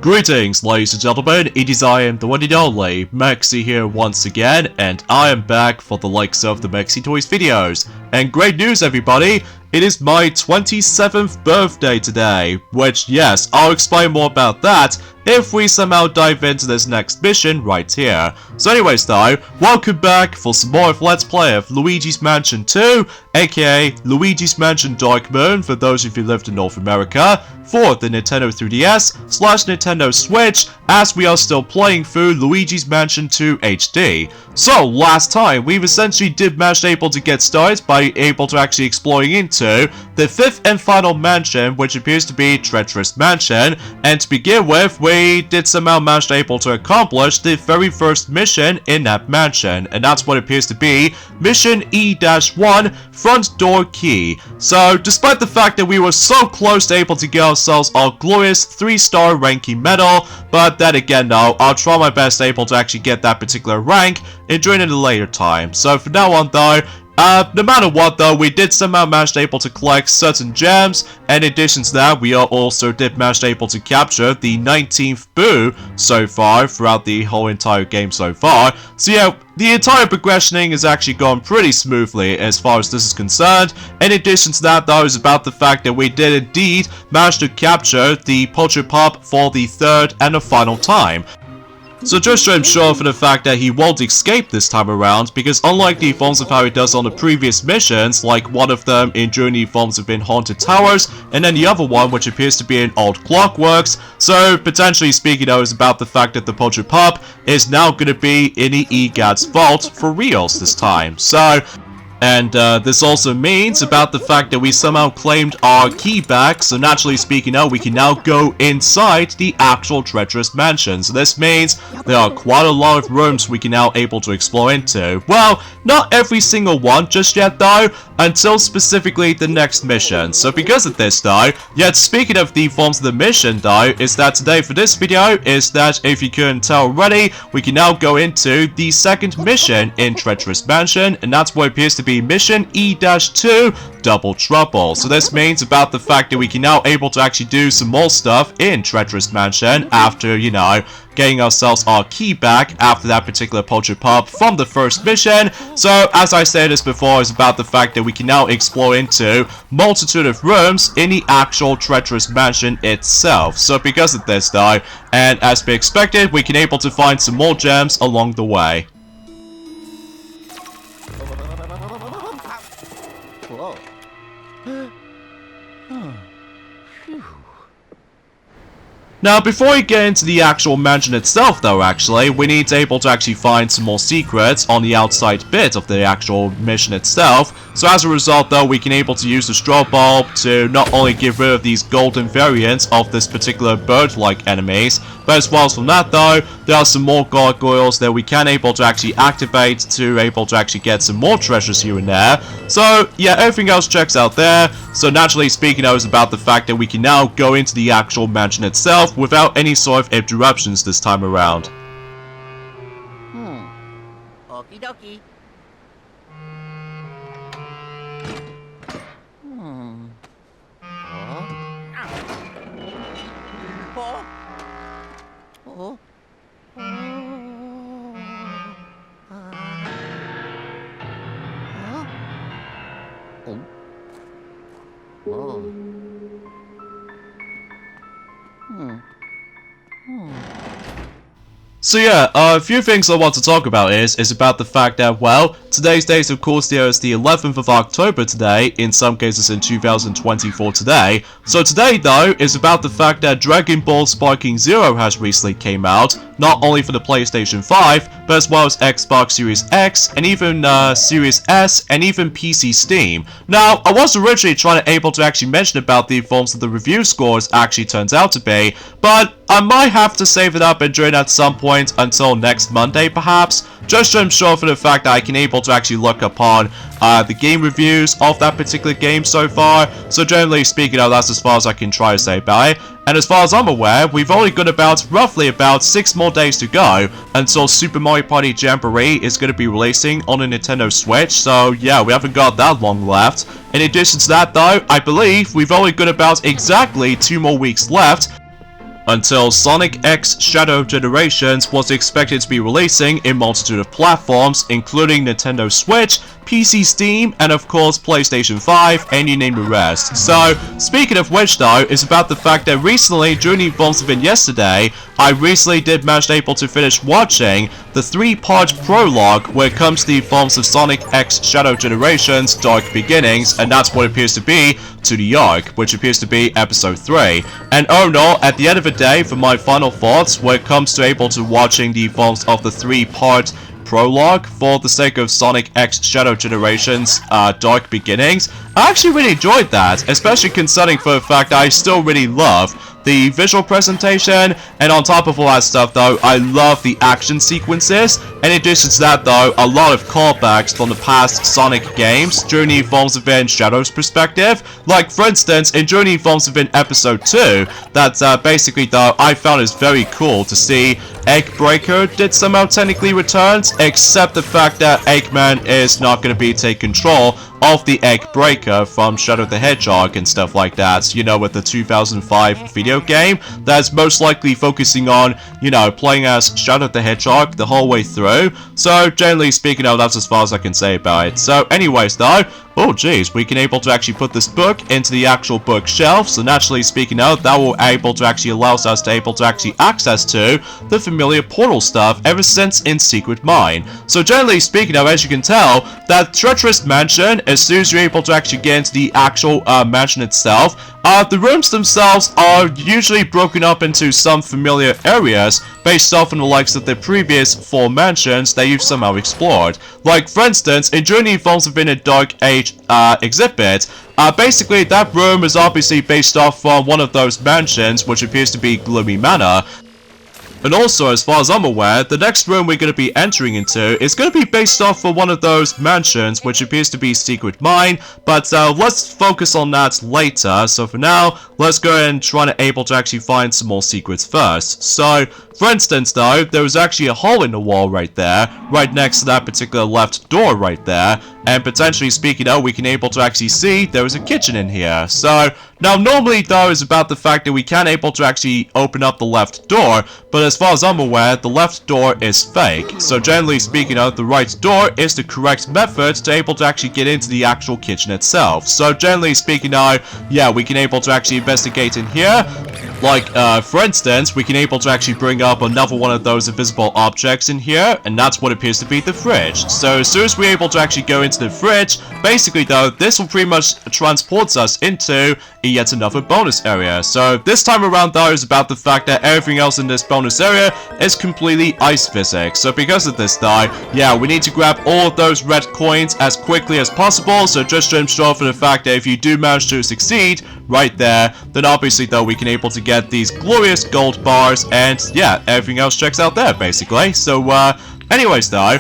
Greetings, ladies and gentlemen, it is I am the one and only, Maxi here once again, and I am back for the likes of the Maxi Toys videos. And great news everybody, it is my 27th birthday today, which yes, I'll explain more about that if we somehow dive into this next mission right here. So anyways though, welcome back for some more of Let's Play of Luigi's Mansion 2, aka Luigi's Mansion Dark Moon for those of you who lived in North America, for the Nintendo 3DS/Nintendo Switch, as we are still playing through Luigi's Mansion 2 HD. So last time, we've essentially managed able to get started by able to actually exploring into the 5th and final mansion, which appears to be Treacherous Mansion, and to begin with, we did somehow manage able to accomplish the very first mission in that mansion, and that's what appears to be Mission E-1 Front Door Key. So despite the fact that we were so close to able to get ourselves our glorious 3-star ranking medal, but then again though, I'll try my best able to actually get that particular rank and join in a later time. So from now on though, no matter what though, we did somehow manage able to collect certain gems, and in addition to that, we also did manage able to capture the 19th Boo so far throughout the whole entire game so far. So yeah, the entire progressioning has actually gone pretty smoothly as far as this is concerned. In addition to that though, is about the fact that we did indeed manage to capture the Pocho Pop for the 3rd and the final time. So just to ensure for the fact that he won't escape this time around, because unlike the forms of how he does on the previous missions, like one of them in Journey forms within Haunted Towers, and then the other one which appears to be in Old Clockworks, so potentially speaking though is about the fact that the Pocho Pop is now going to be in the EGAD's vault for reals this time. So, and this also means about the fact that we somehow claimed our key back, so naturally speaking now we can now go inside the actual Treacherous Mansion. So this means there are quite a lot of rooms we can now able to explore into. Well, not every single one just yet though, until specifically the next mission. So because of this though, yet speaking of the forms of the mission though, is that today for this video is that if you couldn't tell already, we can now go into the second mission in Treacherous Mansion, and that's what appears to be Mission E-2 Double Trouble. So this means about the fact that we can now able to actually do some more stuff in Treacherous Mansion after, you know, getting ourselves our key back after that particular Pocho Pop from the first mission. So as I said this before, is about the fact that we can now explore into multitude of rooms in the actual Treacherous Mansion itself. So because of this though, and as we expected, we can able to find some more gems along the way. Now, before we get into the actual mansion itself though, actually, we need to able to actually find some more secrets on the outside bit of the actual mission itself. So as a result though, we can able to use the straw bulb to not only get rid of these golden variants of this particular bird-like enemies, but as well as from that though, there are some more gargoyles that we can able to actually activate to able to actually get some more treasures here and there. So yeah, everything else checks out there. So naturally speaking though, is about the fact that we can now go into the actual mansion itself without any sort of interruptions this time around. Okie dokie. So yeah, a few things I want to talk about is about the fact that, well, today's date of course there is the 11th of October today, in some cases in 2024 today. So today though, is about the fact that Dragon Ball Sparking Zero has recently came out, not only for the PlayStation 5, but as well as Xbox Series X, and even Series S, and even PC Steam. Now, I was originally trying to able to actually mention about the forms of the review scores actually turns out to be, but I might have to save it up and join at some point until next Monday perhaps, just to ensure for the fact that I can able to actually look upon the game reviews of that particular game so far. So generally speaking, that's as far as I can try to say about it. And as far as I'm aware, we've only got roughly about 6 more days to go until Super Mario Party Jamboree is going to be releasing on a Nintendo Switch. So yeah, we haven't got that long left. In addition to that though, I believe we've only got about exactly 2 more weeks left until Sonic X Shadow Generations was expected to be releasing in multitude of platforms, including Nintendo Switch, PC Steam, and of course PlayStation 5, and you name the rest. So, speaking of which though, is about the fact that recently, during the Informs event yesterday, I recently did manage able to finish watching the 3-part prologue where it comes to the Informs of Sonic X Shadow Generations Dark Beginnings, and that's what it appears to be to the arc, which appears to be episode 3. And oh no, at the end of the day, for my final thoughts, when it comes to able to watching the Informs of the 3-part prologue for the sake of Sonic X Shadow Generations Dark Beginnings, I actually really enjoyed that, especially considering for the fact I still really love the visual presentation, and on top of all that stuff though, I love the action sequences. In addition to that though, a lot of callbacks from the past Sonic games during the Informs event Shadow's perspective. Like for instance, in during the Informs event episode 2, that basically though, I found it very cool to see Eggbreaker did somehow technically return, except the fact that Eggman is not going to be taking control of the Eggbreaker from Shadow the Hedgehog and stuff like that, you know, with the 2005 video game that's most likely focusing on, you know, playing as Shadow the Hedgehog the whole way through. So, generally speaking, that's as far as I can say about it. So, anyways, though, oh geez, we can able to actually put this book into the actual bookshelf, so naturally speaking that will able to actually allows us to able to actually access to the familiar portal stuff ever since in Secret Mine. So generally speaking as you can tell, that treacherous mansion, as soon as you're able to actually get into the actual mansion itself, the rooms themselves are usually broken up into some familiar areas based off on the likes of the previous 4 mansions that you've somehow explored. Like for instance, in Journey Informs of a Dark Age exhibit, basically that room is obviously based off from one of those mansions, which appears to be Gloomy Manor. And also, as far as I'm aware, the next room we're going to be entering into is going to be based off of one of those mansions, which appears to be Secret Mine, but let's focus on that later. So for now, let's go ahead and try to able to actually find some more secrets first. So, for instance though, there was actually a hole in the wall right there, right next to that particular left door right there, and potentially speaking though, we can able to actually see there was a kitchen in here. So, now normally though is about the fact that we can able to actually open up the left door, but as far as I'm aware, the left door is fake. So generally speaking the right door is the correct method to able to actually get into the actual kitchen itself. So generally speaking yeah, we can able to actually investigate in here. Like, for instance, we can able to actually bring up another one of those invisible objects in here, and that's what appears to be the fridge. So as soon as we're able to actually go into the fridge, basically though, this will pretty much transport us into yet another bonus area. So this time around though is about the fact that everything else in this bonus area is completely ice physics. So because of this though, yeah, we need to grab all of those red coins as quickly as possible. So just to ensure for the fact that if you do manage to succeed right there, then obviously though we can able to get these glorious gold bars, and yeah, everything else checks out there basically. So anyways though,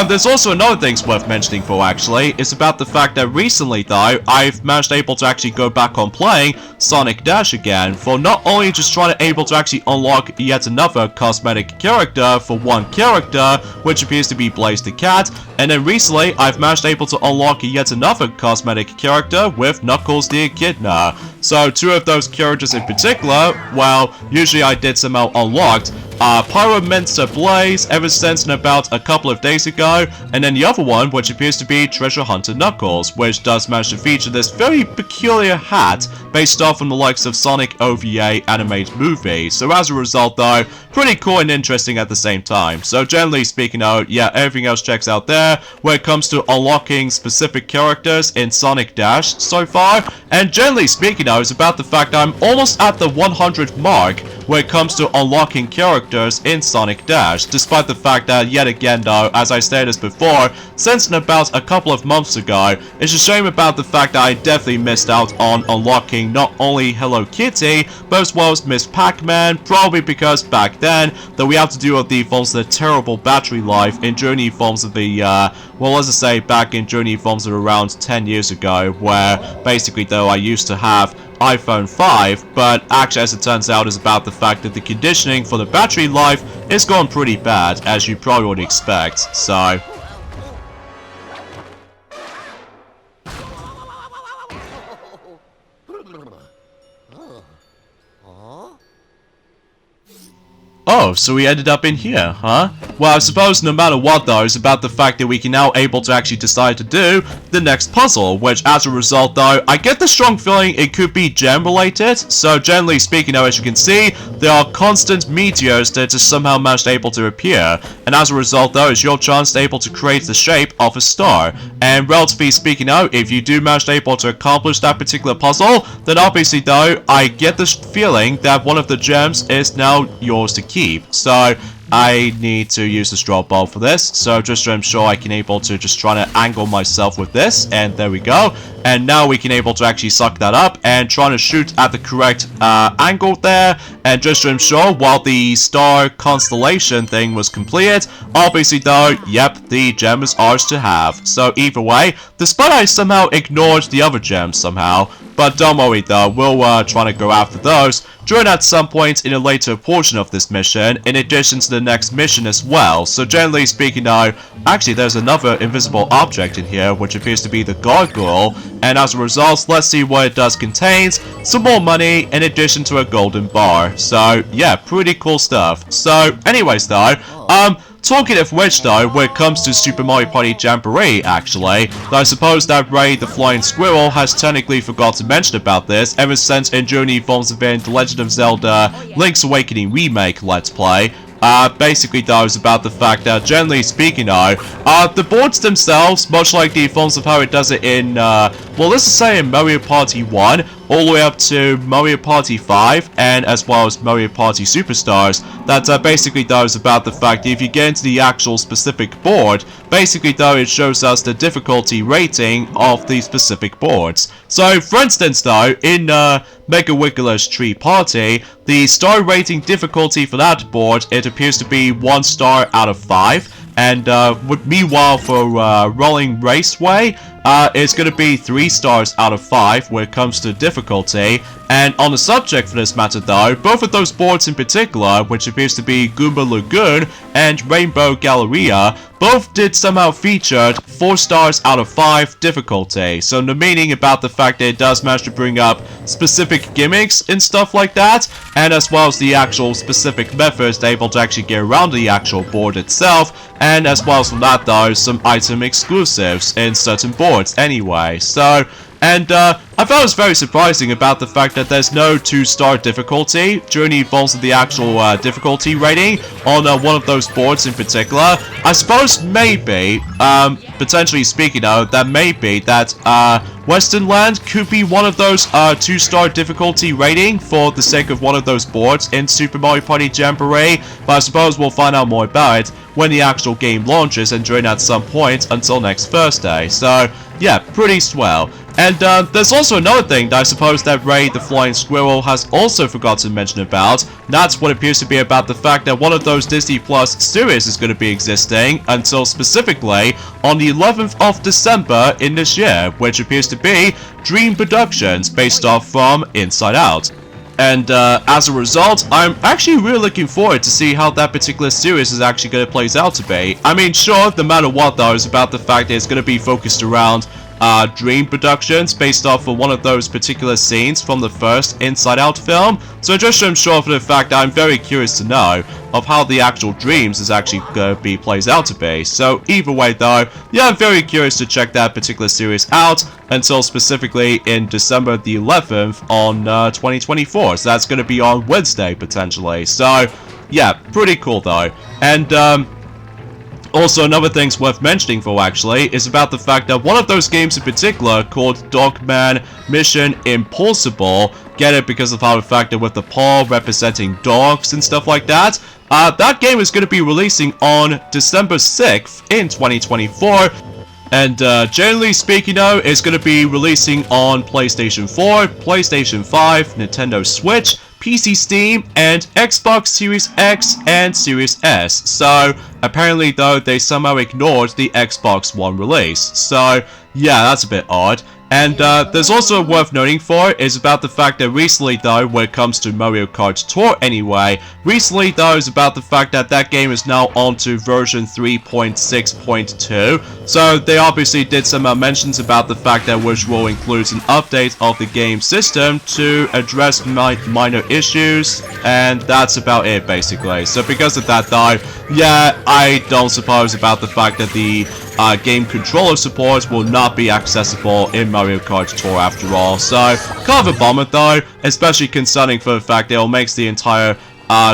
there's also another thing worth mentioning for actually, it's about the fact that recently though, I've managed able to actually go back on playing Sonic Dash again, for not only just trying to able to actually unlock yet another cosmetic character for one character, which appears to be Blaze the Cat, and then recently I've managed able to unlock yet another cosmetic character with Knuckles the Echidna. So 2 of those characters in particular, well, usually I did somehow unlocked Pyromancer Blaze ever since in about a couple of days ago, and then the other one, which appears to be Treasure Hunter Knuckles, which does manage to feature this very peculiar hat based off from the likes of Sonic OVA animated movie. So as a result though, pretty cool and interesting at the same time. So generally speaking though, yeah, everything else checks out there when it comes to unlocking specific characters in Sonic Dash so far, and generally speaking though, it's about the fact that I'm almost at the 100 mark when it comes to unlocking characters in Sonic Dash, despite the fact that yet again though, as I stated this before, since in about a couple of months ago, it's a shame about the fact that I definitely missed out on unlocking not only Hello Kitty, but as well as Miss Pac-Man, probably because back then, that we have to deal with the forms of the terrible battery life in Journey forms of the, well, as I say, back in Journey forms of around 10 years ago, where basically though I used to have iPhone 5, but actually as it turns out is about the fact that the conditioning for the battery life is going pretty bad, as you probably would expect, so... Oh, so we ended up in here, huh? Well, I suppose no matter what though, it's about the fact that we can now able to actually decide to do the next puzzle, which as a result though, I get the strong feeling it could be gem related. So generally speaking though, as you can see, there are constant meteors that just somehow managed able to appear. And as a result though, it's your chance to able to create the shape of a star. And relatively speaking though, if you do manage to able to accomplish that particular puzzle, then obviously though, I get this feeling that one of the gems is now yours to keep. So I need to use the straw ball for this, so just to ensure I can able to just try to angle myself with this, and there we go. And now we can able to actually suck that up and trying to shoot at the correct angle there, and just to ensure while the star constellation thing was completed, obviously though, yep, the gem is ours to have. So either way, despite I somehow ignored the other gems somehow, but don't worry though, we'll try to go after those during at some point in a later portion of this mission, in addition to the next mission as well. So generally speaking though, actually there's another invisible object in here, which appears to be the gargoyle, and as a result, let's see what it does contains. Some more money in addition to a golden bar. So yeah, pretty cool stuff. So anyways though, talking of which though, when it comes to Super Mario Party Jamboree actually, I suppose that Ray the Flying Squirrel has technically forgot to mention about this ever since enduring the forms of in The Legend of Zelda Link's Awakening Remake Let's Play. Basically though, is about the fact that generally speaking though, the boards themselves, much like the forms of how it does it in, well let's just say in Mario Party 1, all the way up to Mario Party 5, and as well as Mario Party Superstars, that basically though is about the fact that if you get into the actual specific board, basically though it shows us the difficulty rating of the specific boards. So for instance though, in Mega Wiggler's Tree Party, the star rating difficulty for that board, it appears to be 1 star out of 5. And meanwhile for Rolling Raceway, it's going to be 3 stars out of 5 when it comes to difficulty. And on the subject for this matter though, both of those boards in particular, which appears to be Goomba Lagoon and Rainbow Galleria, both did somehow featured 4 stars out of 5 difficulty. So the meaning about the fact that it does manage to bring up specific gimmicks and stuff like that, and as well as the actual specific methods they're able to actually get around the actual board itself, and as well as from that though, some item exclusives in certain boards anyway. So, and I thought it was very surprising about the fact that there's no 2-star difficulty during the evolves of the actual difficulty rating on one of those boards in particular. I suppose maybe, potentially speaking though, that maybe that Western Land could be one of those 2-star difficulty rating for the sake of one of those boards in Super Mario Party Jamboree, but I suppose we'll find out more about it when the actual game launches and during at some point until next Thursday. So yeah, pretty swell. And there's also another thing that I suppose that Ray the Flying Squirrel has also forgotten to mention about. That's what appears to be about the fact that one of those Disney Plus series is going to be existing until specifically on the 11th of December in this year, which appears to be Dream Productions based off from Inside Out. And as a result, I'm actually really looking forward to see how that particular series is actually going to play out to be. I mean, sure, no matter what though, it's about the fact that it's going to be focused around Dream Productions based off of one of those particular scenes from the first Inside Out film. So just I'm sure for the fact that I'm very curious to know of how the actual Dreams is actually going to be plays out to be. So either way though, yeah, I'm very curious to check that particular series out until specifically in December the 11th on 2024. So that's going to be on Wednesday potentially. So yeah, pretty cool though. And also, another thing's worth mentioning though actually is about the fact that one of those games in particular called Dogman Mission Impossible, get it because of how the fact that with the paw representing dogs and stuff like that, that game is going to be releasing on December 6th in 2024. And generally speaking though, it's going to be releasing on PlayStation 4, PlayStation 5, Nintendo Switch, PC Steam, and Xbox Series X and Series S. So apparently though, they somehow ignored the Xbox One release. So yeah, that's a bit odd. And there's also worth noting for is about the fact that recently though, when it comes to Mario Kart Tour anyway, recently though is about the fact that that game is now on to version 3.6.2. So they obviously did some mentions about the fact that which will include an update of the game system to address minor issues, and that's about it basically. So because of that though, yeah, I don't suppose about the fact that the game controller support will not be accessible in Mario Kart Tour after all. So, kind of a bummer though, especially concerning for the fact that it makes the entire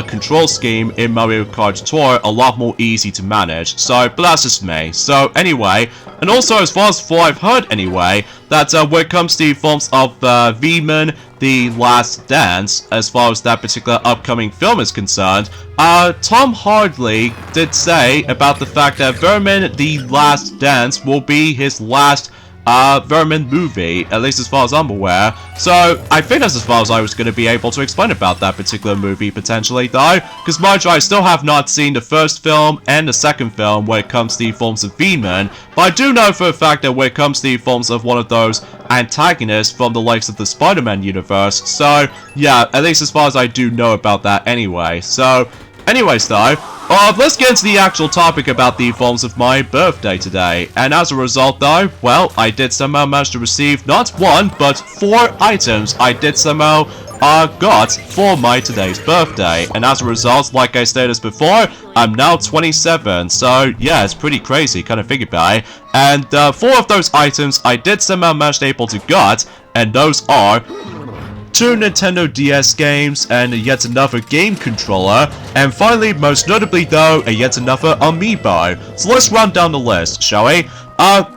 control scheme in Mario Kart Tour a lot more easy to manage. So, but that's just me. So, anyway, and also as far as what I've heard anyway, that when it comes to the forms of V-Man, The Last Dance, as far as that particular upcoming film is concerned, Tom Hardy did say about the fact that Vermin The Last Dance will be his last Vermin movie, at least as far as I'm aware. So, I think that's as far as I was going to be able to explain about that particular movie, potentially, though. Because, mind you, I still have not seen the first film and the second film when it comes to the forms of V-Man. But I do know for a fact that when it comes to the forms of one of those antagonists from the likes of the Spider-Man universe. So, yeah, at least as far as I do know about that anyway. So, anyways though, let's get into the actual topic about the forms of my birthday today. And as a result though, well, I did somehow manage to receive not one, but 4 items I did somehow got for my today's birthday. And as a result, like I stated before, I'm now 27. So yeah, it's pretty crazy, kind of figure by. And 4 of those items I did somehow manage to able to got, and those are 2 Nintendo DS games, and yet another game controller, and finally, most notably though, yet another amiibo. So let's run down the list, shall we?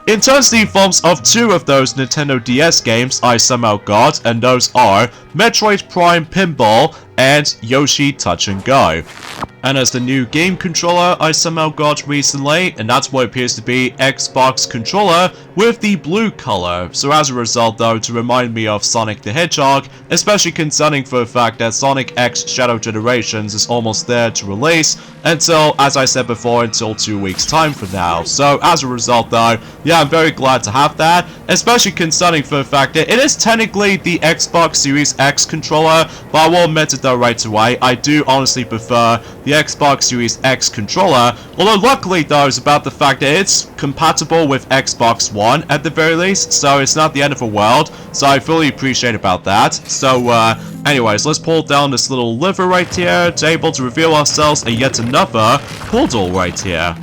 In terms of the forms of 2 of those Nintendo DS games I somehow got, and those are Metroid Prime Pinball and Yoshi Touch and Go. And as the new game controller I somehow got recently, and that's what appears to be Xbox controller with the blue color. So as a result though, to remind me of Sonic the Hedgehog, especially concerning for the fact that Sonic X Shadow Generations is almost there to release until, as I said before, until 2 weeks time from now. So as a result though, yeah, I'm very glad to have that, especially concerning for the fact that it is technically the Xbox Series X controller, but I will admit it though right away, I do honestly prefer the Xbox Series X controller, although luckily though is about the fact that it's compatible with Xbox One at the very least, so it's not the end of the world, so I fully appreciate about that. So anyways, let's pull down this little lever right here to able to reveal ourselves a yet another portal right here.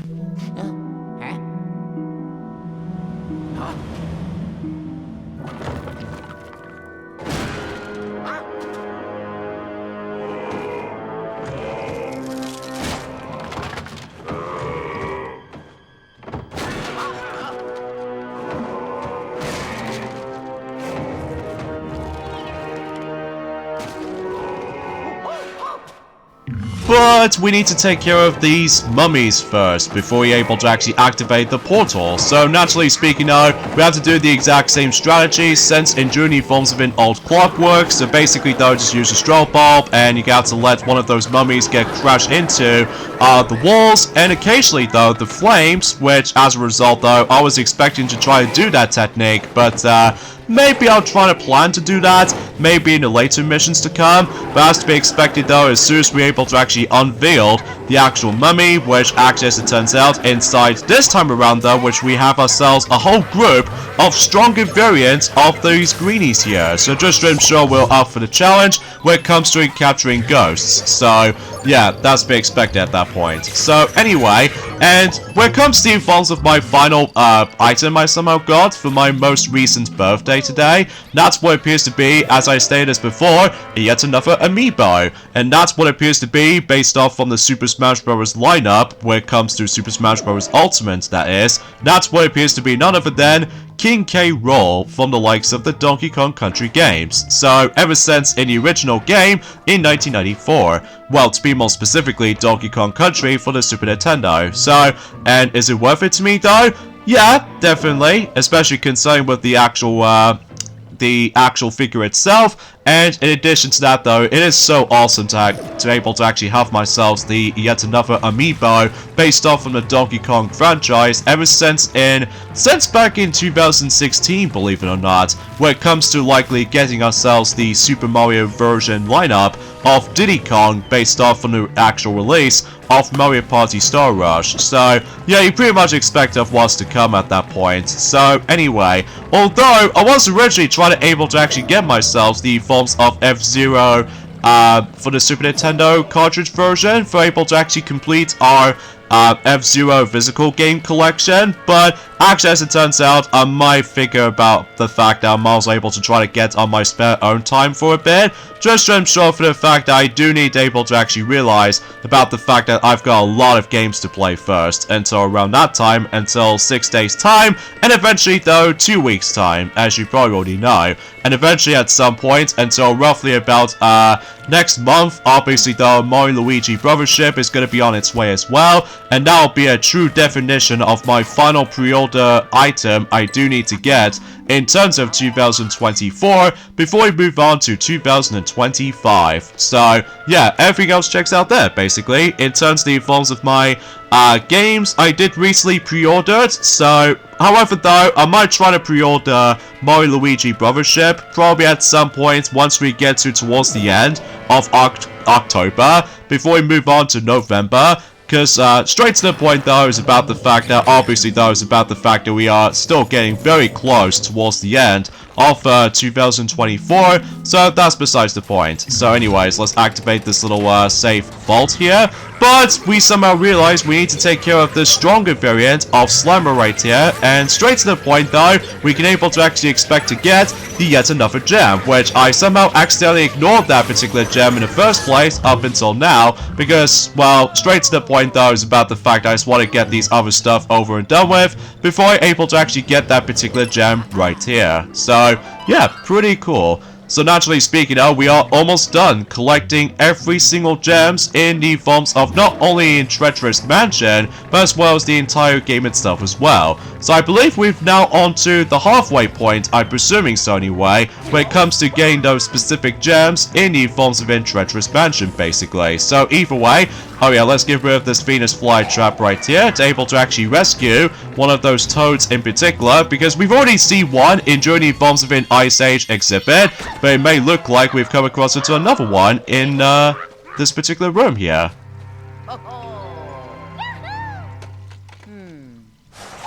But we need to take care of these mummies first before we're able to actually activate the portal. So naturally speaking though, we have to do the exact same strategy since in Journey forms of an old clockwork. So basically though, just use a strobe bulb and you got to let one of those mummies get crashed into the walls, and occasionally though the flames, which as a result though, I was expecting to try to do that technique, but maybe I'll try to plan to do that, maybe in the later missions to come, but as to be expected though, as soon as we're able to actually unveil the actual mummy, which actually as it turns out, inside this time around though, which we have ourselves a whole group of stronger variants of these greenies here, so just to ensure we're up for the challenge when it comes to capturing ghosts. So yeah, that's to be expected at that point. So anyway, and when it comes to the forms of my final item I somehow got for my most recent birthday today, that's what appears to be, as I stated as before, yet another amiibo, and that's what appears to be based off from the Super Smash Bros. Lineup when it comes to Super Smash Bros. Ultimate, that is. That's what appears to be none other than King K. Rool from the likes of the Donkey Kong Country games. So ever since in the original game in 1994, well, to be more specifically, Donkey Kong Country for the Super Nintendo. So, and is it worth it to me though? Yeah, definitely, especially concerning with the actual figure itself, And in addition to that though, it is so awesome to be able to actually have myself the yet another amiibo based off from the Donkey Kong franchise ever since back in 2016, believe it or not, when it comes to likely getting ourselves the Super Mario version lineup of Diddy Kong based off from the actual release of Mario Party Star Rush. So yeah, you pretty much expect of what's to come at that point. So anyway, although I was originally able to actually get myself the forms of F-Zero for the Super Nintendo cartridge version, for able to actually complete our F-Zero physical game collection, but actually, as it turns out, I might figure about the fact that I'm also able to try to get on my spare own time for a bit, just to ensure for the fact that I do need to able to actually realize about the fact that I've got a lot of games to play first, until around that time, until 6 days time, and eventually though 2 weeks time, as you probably already know, and eventually at some point until roughly about next month, obviously the Mario Luigi Brothership is going to be on its way as well, and that will be a true definition of my final pre-order item I do need to get in terms of 2024 before we move on to 2025. So yeah, everything else checks out there basically. In terms of the forms of my games I did recently pre-ordered, so however though, I might try to pre-order Mario Luigi Brothership probably at some point once we get towards the end of October before we move on to November. Because straight to the point though is about the fact that we are still getting very close towards the end of 2024, so that's besides the point. So anyways, let's activate this little safe vault here, but we somehow realize we need to take care of the stronger variant of Slimer right here, and straight to the point though, we can able to actually expect to get the yet another gem, which I somehow accidentally ignored that particular gem in the first place up until now, because, well, straight to the point though is about the fact I just want to get these other stuff over and done with before I'm able to actually get that particular gem right here. So yeah, pretty cool. So naturally speaking, we are almost done collecting every single gems in the forms of not only in Treacherous Mansion, but as well as the entire game itself as well. So I believe we've now onto the halfway point, I'm presuming so anyway, when it comes to getting those specific gems in the forms of in Treacherous Mansion basically. So either way, oh yeah, let's get rid of this Venus flytrap right here to able to actually rescue one of those toads in particular, because we've already seen one in Journey Forms of an Ice Age exhibit, but it may look like we've come across into another one in this particular room here.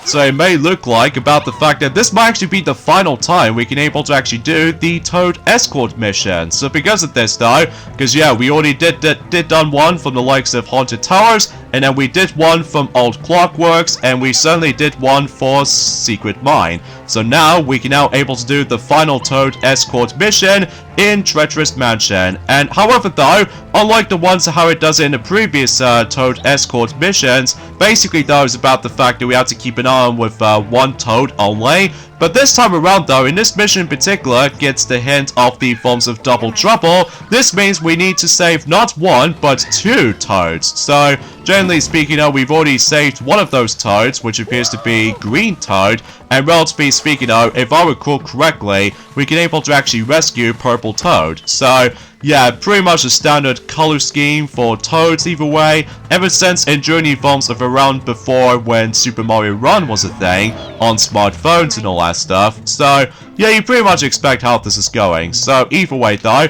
So it may look like about the fact that this might actually be the final time we can able to actually do the Toad Escort mission. So because of this though, because yeah, we already did done one from the likes of Haunted Towers, and then we did one from Old Clockworks, and we certainly did one for Secret Mine. So now we can now able to do the final Toad Escort mission in Treacherous Mansion. And however though, unlike the ones how it does in the previous Toad Escort missions, basically though is about the fact that we have to keep an eye on with one Toad only. But this time around though, in this mission in particular, gets the hint of the forms of Double Trouble. This means we need to save not one, but two Toads. So, generally speaking, we've already saved one of those Toads, which appears to be Green Toad. And relatively speaking, if I recall correctly, we can able to actually rescue Purple Toad. So, yeah, pretty much a standard color scheme for Toads either way, ever since in Journey Forms of around before when Super Mario Run was a thing, on smartphones and all that stuff. So, yeah, you pretty much expect how this is going. So, either way though,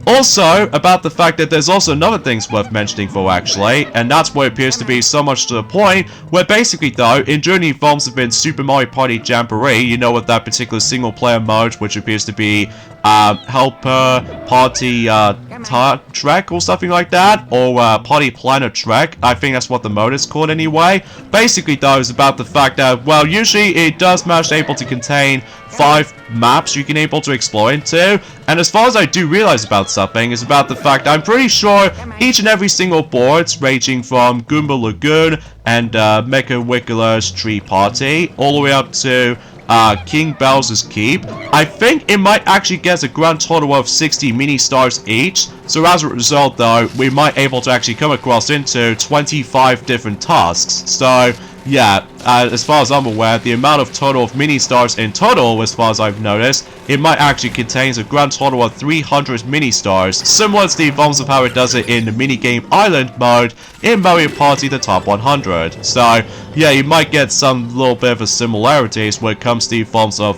also, about the fact that there's also another things worth mentioning for actually, and that's what appears to be so much to the point, where basically though, in Journey Forms of in Super Mario Party Jamboree, you know, with that particular single player mode, which appears to be Helper Party Trek or something like that, or Party Planner Trek, I think that's what the mode is called anyway. Basically though, is about the fact that, well, usually it does manage able to contain 5 maps you can able to explore into, and as far as I do realize about something is about the fact I'm pretty sure each and every single boards ranging from Goomba Lagoon and Mecha Wiggler's Tree Party all the way up to King Bowser's Keep, I think it might actually get a grand total of 60 mini stars each. So as a result though, we might able to actually come across into 25 different tasks. So yeah, as far as I'm aware, the amount of total of mini-stars in total, as far as I've noticed, it might actually contains a grand total of 300 mini-stars, similar to the forms of how it does it in the minigame island mode in Mario Party the Top 100. So yeah, you might get some little bit of a similarities when it comes to the forms of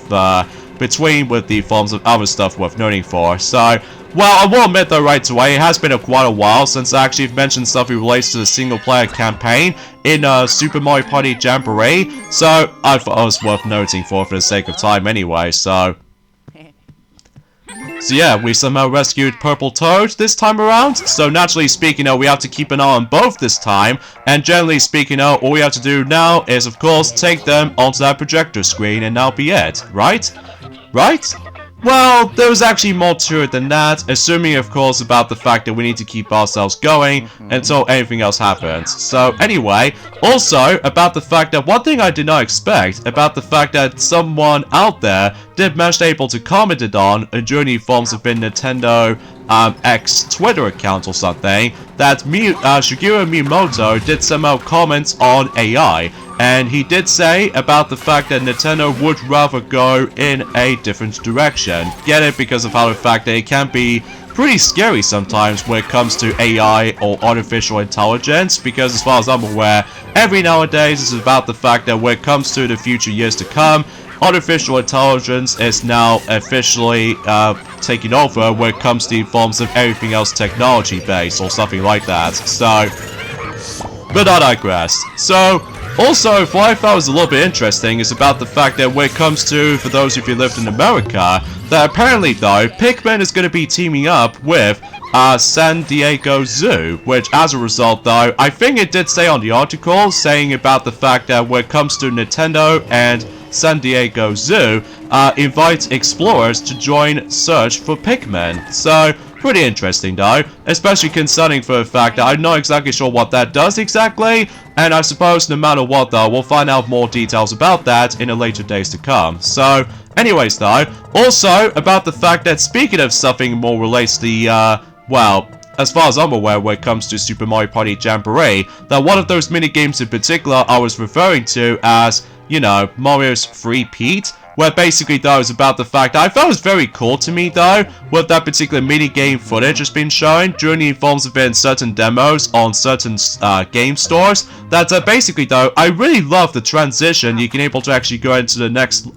between with the forms of other stuff worth noting for. So well, I will admit though right away, it has been quite a while since I actually mentioned stuff that relates to the single-player campaign in Super Mario Party Jamboree, so I thought it was worth noting for the sake of time anyway, so yeah, we somehow rescued Purple Toad this time around, so naturally speaking, we have to keep an eye on both this time, and generally speaking, all we have to do now is, of course, take them onto that projector screen, and that'll be it, right? Right? Well, there was actually more to it than that, assuming of course about the fact that we need to keep ourselves going until anything else happens. So anyway, also about the fact that one thing I did not expect, about the fact that someone out there did manage to able to comment it on during the forms of Nintendo X Twitter account or something, that Shigeru Miyamoto did somehow comment on AI. And he did say about the fact that Nintendo would rather go in a different direction. Get it? Because of how the fact that it can be pretty scary sometimes when it comes to AI or artificial intelligence. Because as far as I'm aware, every nowadays is about the fact that when it comes to the future years to come, artificial intelligence is now officially taking over when it comes to the forms of everything else technology based or something like that. So, but I digress. So, also, what I thought was a little bit interesting is about the fact that when it comes to, for those of you who lived in America, that apparently though, Pikmin is going to be teaming up with San Diego Zoo, which as a result though, I think it did say on the article, saying about the fact that when it comes to Nintendo and San Diego Zoo, invite explorers to join search for Pikmin. So, pretty interesting though, especially concerning for the fact that I'm not exactly sure what that does exactly, and I suppose no matter what though, we'll find out more details about that in the later days to come. So, anyways though, also about the fact that speaking of something more relates to the, well, as far as I'm aware when it comes to Super Mario Party Jamboree, that one of those mini-games in particular I was referring to as, you know, Mario's Free Pete, where basically though is about the fact that I thought it was very cool to me though, what that particular mini-game footage has been shown during the forms of in certain demos on certain game stores, that basically though, I really love the transition you can able to actually go into the next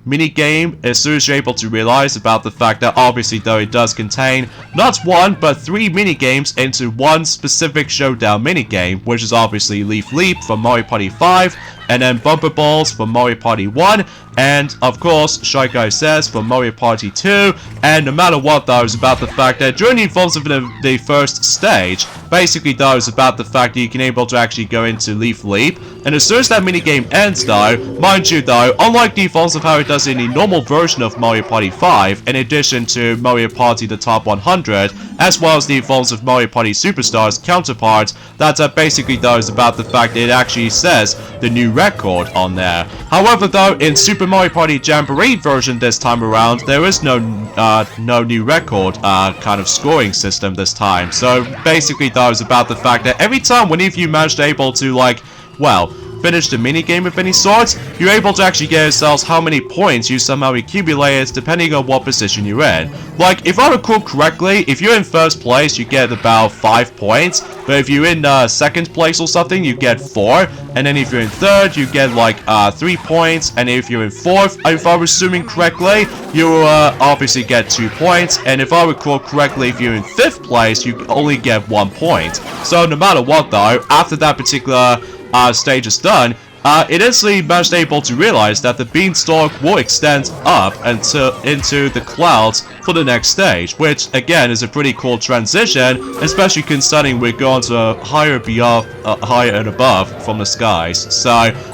mini-game as soon as you're able to realize about the fact that obviously though it does contain not one but 3 mini-games into one specific showdown mini-game, which is obviously Leaf Leap from Mario Party 5, and then Bumper Balls from Mario Party 1, and of course Shy Guy Says from Mario Party 2, and no matter what though is about the fact that during the forms of the first stage, basically though is about the fact that you can able to actually go into Leaf Leap, and as soon as that minigame ends though, mind you though, unlike the forms of how it does in the normal version of Mario Party 5, in addition to Mario Party the Top 100, as well as the forms of Mario Party Superstars counterparts, that basically though is about the fact that it actually says the new record on there. However though, in Super Mario Party Jamboree version this time around, there is no new record kind of scoring system this time. So basically though is about the fact that every time one of you managed to able to like, well, finish the minigame of any sort, you're able to actually get yourselves how many points you somehow accumulated depending on what position you're in. Like, if I recall correctly, if you're in first place, you get about 5 points, but if you're in second place or something, you get 4, and then if you're in third, you get like 3 points, and if you're in fourth, if I'm assuming correctly, you obviously get 2 points, and if I recall correctly, if you're in fifth place, you only get 1 point. So no matter what though, after that particular stage is done, it instantly managed able to realize that the beanstalk will extend up into the clouds for the next stage, which again is a pretty cool transition, especially concerning we're going to higher and above from the skies. So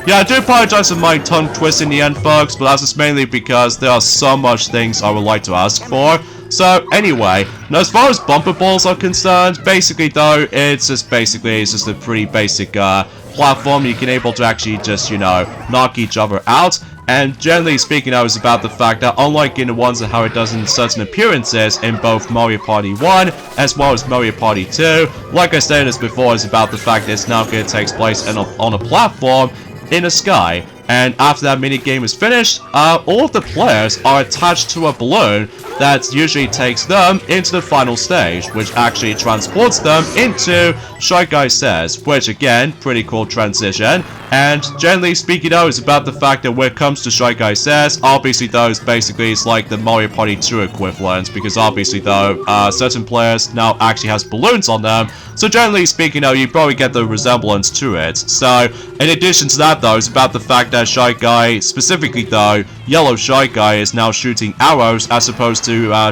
yeah, I do apologize for my tongue twist in the end, folks, but that's just mainly because there are so much things I would like to ask for. So anyway, now as far as bumper balls are concerned, basically though, it's just a pretty basic platform you can able to actually just, you know, knock each other out. And generally speaking, I was about the fact that unlike in the ones and how it does in certain appearances in both Mario Party 1 as well as Mario Party 2, like I stated this before, is about the fact that it's now going to take place on a platform in the sky. And after that minigame is finished, all of the players are attached to a balloon that usually takes them into the final stage, which actually transports them into Shy Guy Says, which again, pretty cool transition. And generally speaking though, it's about the fact that when it comes to Shy Guy Says, obviously though, it's like the Mario Party 2 equivalent, because obviously though, certain players now actually has balloons on them, so generally speaking though, you probably get the resemblance to it. So, in addition to that though, it's about the fact that Shy Guy, specifically though, Yellow Shy Guy is now shooting arrows as opposed to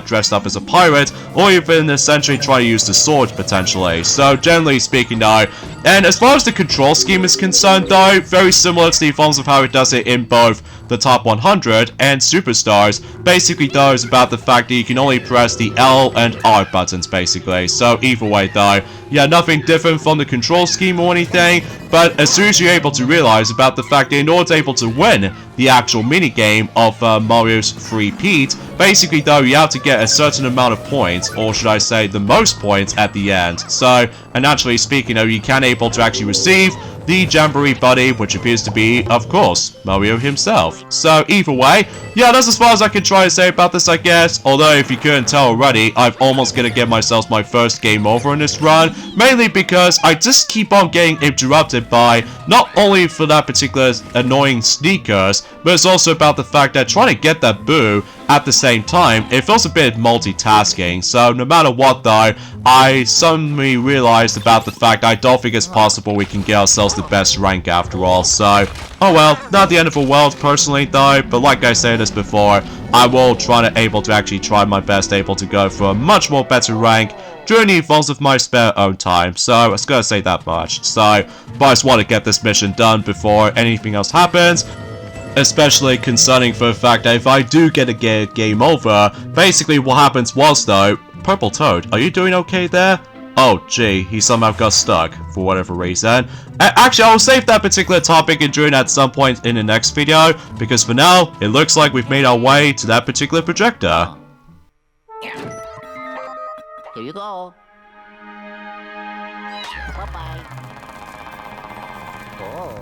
dressed up as a pirate, or even essentially trying to use the sword potentially. So generally speaking though, and as far as the control scheme is concerned though, very similar to the forms of how it does it in both the Top 100 and Superstars. Basically though, is about the fact that you can only press the L and R buttons basically. So either way though, yeah, nothing different from the control scheme or anything, but as soon as you're able to realize about the fact that in order to able to win the actual minigame of Mario's Three-Peat, basically though, you have to get a certain amount of points, or should I say the most points at the end. So, and naturally speaking though, you can able to actually receive the Jamboree Buddy, which appears to be, of course, Mario himself. So, either way, yeah, that's as far as I can try to say about this, I guess. Although, if you couldn't tell already, I'm almost gonna get myself my first game over in this run, mainly because I just keep on getting interrupted by, not only for that particular annoying sneakers, but it's also about the fact that trying to get that boo at the same time, it feels a bit multitasking. So no matter what though, I suddenly realized about the fact I don't think it's possible we can get ourselves the best rank after all. So, oh well, not the end of the world personally though, but like I said this before, I will try to actually try my best to go for a much more better rank during the evolves of my spare own time. So I was gonna say that much. So, but I just want to get this mission done before anything else happens. Especially concerning for the fact that if I do get a game over, basically what happens was though, Purple Toad, are you doing okay there? Oh gee, he somehow got stuck for whatever reason. Actually, I'll save that particular topic and during at some point in the next video, because for now, it looks like we've made our way to that particular projector. Here you go. Bye-bye. Oh.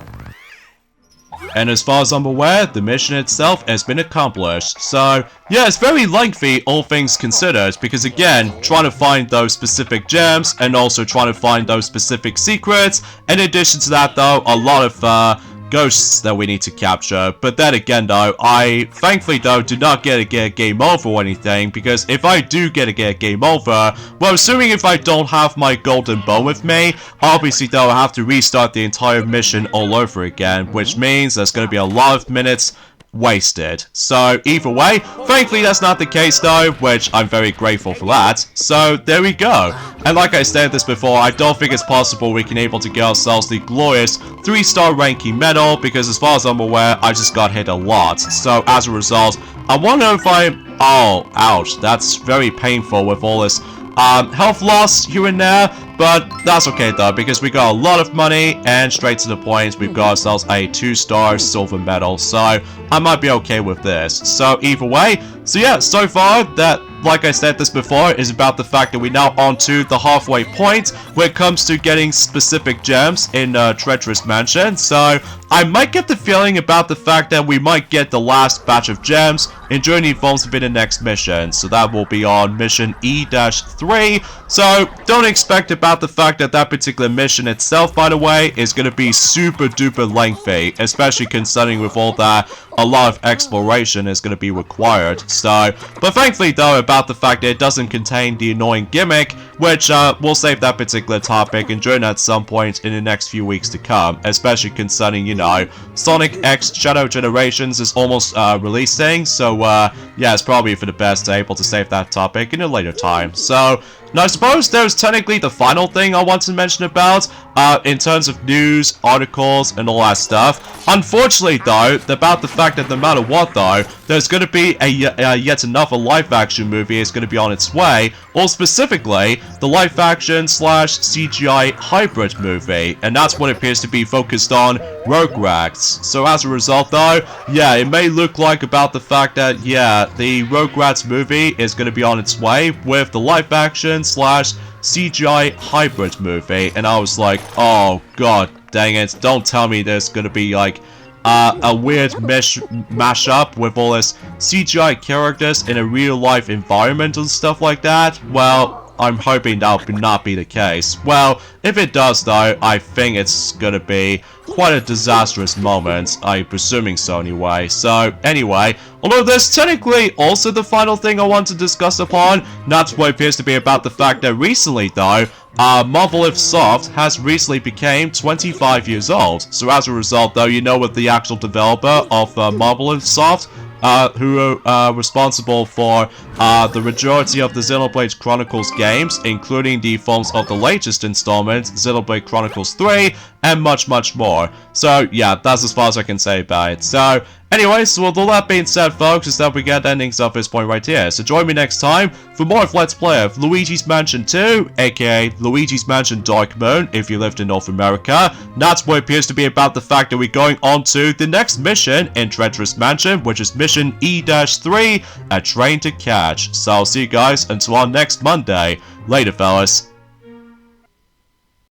And as far as I'm aware, the mission itself has been accomplished. So, yeah, it's very lengthy, all things considered, because again, trying to find those specific gems, and also trying to find those specific secrets. In addition to that, though, a lot of, ghosts that we need to capture. But then again though, I thankfully though do not get a game over or anything, because if I do get a game over, well, assuming if I don't have my golden bow with me, obviously though I have to restart the entire mission all over again, which means there's going to be a lot of minutes wasted. So either way, thankfully that's not the case though, which I'm very grateful for that. So there we go. And like I said this before, I don't think it's possible we can able to get ourselves the glorious 3-star ranking medal, because as far as I'm aware, I just got hit a lot. So as a result, I wonder if oh, ouch, that's very painful with all this health loss here and there, but that's okay though, because we got a lot of money, and straight to the point, we've got ourselves a 2-star silver medal, so I might be okay with this. So either way, so yeah, so far that, like I said this before, is about the fact that we're now onto the halfway point when it comes to getting specific gems in Treacherous Mansion. So I might get the feeling about the fact that we might get the last batch of gems in during the evolves within the next mission. So that will be on mission E-3. So don't expect about the fact that that particular mission itself, by the way, is going to be super duper lengthy, especially concerning with all that a lot of exploration is going to be required. So, but thankfully though, about the fact that it doesn't contain the annoying gimmick, which we'll save that particular topic and during at some point in the next few weeks to come, especially concerning, you know, Sonic X Shadow Generations is almost releasing, so yeah, it's probably for the best to able to save that topic in a later time. So Now, I suppose there's technically the final thing I want to mention about, in terms of news, articles, and all that stuff. Unfortunately, though, about the fact that no matter what, though, there's going to be yet another live-action movie is going to be on its way, or specifically, the live-action / CGI hybrid movie, and that's what appears to be focused on Rugrats. So as a result, though, yeah, it may look like about the fact that, yeah, the Rugrats movie is going to be on its way with the live-action / CGI hybrid movie, and I was like, oh god dang it, don't tell me there's gonna be like a weird mashup with all this CGI characters in a real life environment and stuff like that. Well, I'm hoping that will not be the case. Well, if it does though, I think it's gonna be quite a disastrous moment. I'm presuming so anyway. So, anyway, although there's technically also the final thing I want to discuss upon, that's what appears to be about the fact that recently though, Monolith Soft has recently became 25 years old. So as a result though, you know what the actual developer of Monolith Soft, who are responsible for the majority of the Xenoblade Chronicles games, including the films of the latest installment, Xenoblade Chronicles 3, and much, much more. So, yeah, that's as far as I can say about it. So, anyway, so with all that being said, folks, is that we get endings of this point right here. So join me next time for more of Let's Play of Luigi's Mansion 2, aka Luigi's Mansion Dark Moon, if you lived in North America. That's what appears to be about the fact that we're going on to the next mission in Treacherous Mansion, which is Mission E-3, A Train to Catch. So I'll see you guys until our next Monday. Later, fellas.